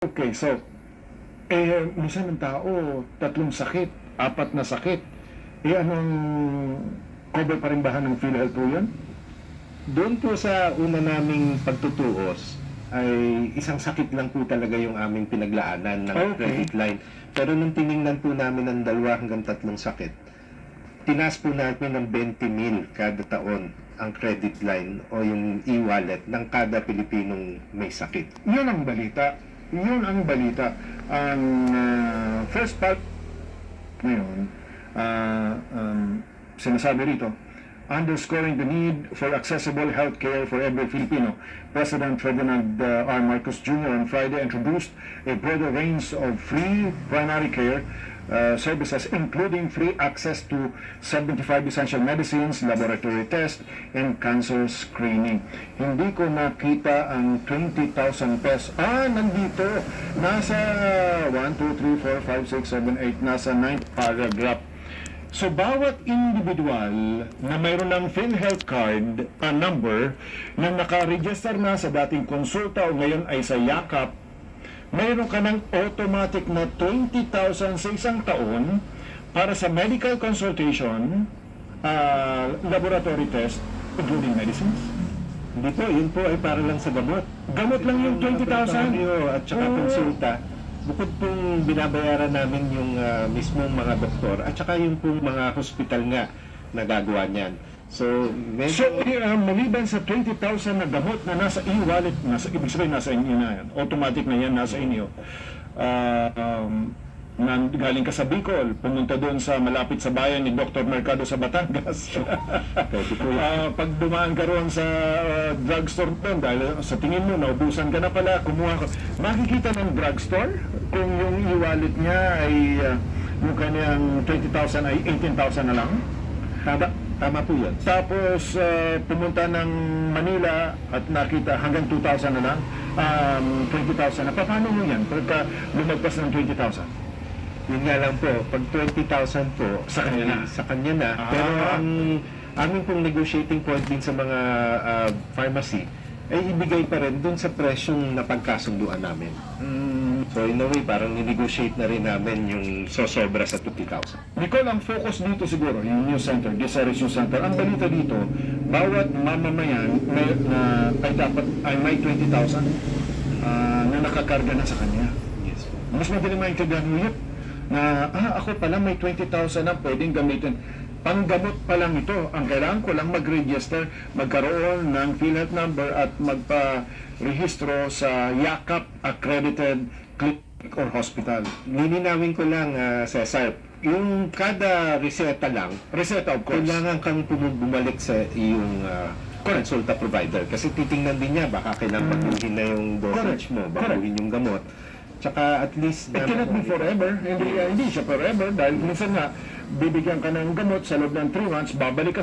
Okay, so, minsan ng tao, 3 sakit, 4 na sakit. Anong cover pa rin ba ng PhilHealth po yun? Doon po sa una naming pagtutuos, ay isang sakit lang po talaga yung aming pinaglaanan ng Okay. credit line. Pero nung tiningnan po namin ng 2 hanggang 3 sakit, tinaas po namin ng 20,000 kada taon ang credit line o yung e-wallet ng kada Pilipinong may sakit. Yun ang balita. Yun ang balita. Ang first part ngayon, sinasabi rito, underscoring the need for accessible health care for every Filipino. President Ferdinand R. Marcos Jr. on Friday introduced a broader range of free primary care services, including free access to 75 essential medicines, laboratory tests, and cancer screening. Hindi ko nakita ang 20,000 pesos. Nandito. Nasa 1, 2, 3, 4, 5, 6, 7, 8. Nasa 9th paragraph. So, bawat individual na mayroon ng PhilHealth card number na nakaregister na sa dating konsulta o ngayon ay sa Yakap, mayroon ka ng automatic na 20,000 sa isang taon para sa medical consultation, laboratory test, including medicines. Hindi po, yun po ay para lang sa gamot. Gamot lang yung 20,000? At saka konsulta. Bukod pong binabayaran namin yung mismong mga doktor at saka yung pong mga hospital nga na gagawa niyan. So, maliban sa 20,000 na gamot na nasa e-wallet, ibig sabihin nasa inyo na yan, automatic na yan nasa inyo, galing ka sa Bicol, pumunta doon sa malapit sa bayan ni Dr. Mercado sa Batangas. Pag dumaan ka roon sa drugstore doon, dahil sa tingin mo, naubusan ka na pala, kumuha ka. Makikita ng drugstore kung yung e-wallet niya ay yung kanyang 20,000 ay 18,000 na lang. Tama po yun. Tapos pumunta ng Manila at nakita hanggang 2,000 na lang, 20,000 na. Paano mo yan pagka lumagpas ng 20,000? Yun nga lang po, pag 20,000 po, Sa kanya na. Sa kanya na. Pero ang aming pong negotiating point din sa mga pharmacy ay ibigay pa rin dun sa presyong napagkasunduan namin. So in a way, parang ni-negotiate na rin namin yung sosobra sa 20,000. Nicole, ang focus dito siguro, yung news center, Desaris News Center, ang balita dito, bawat mamamayan ay dapat ay may 20,000 na nakakarga na sa kanya. Yes po. Mas madaling maintindihan mo yun na, ako pala may 20,000 na pwedeng gamitin. Panggamot pa lang ito. Ang kailangan ko lang mag-register, magkaroon ng PhilHealth number at magpa-rehistro sa Yakap accredited clinic or hospital. Lininawin ko lang, Cesar, yung kada reseta lang, Reseta, of course. kailangan kang bumalik sa iyong consulta provider. Kasi titingnan din niya, baka kailangan baguhin na yung dosage mo, baguhin yung gamot. Tsaka at least... It cannot be forever. Hindi siya forever dahil minsan nga, bibigyan ka ng gamot sa loob ng 3 months, babalik ka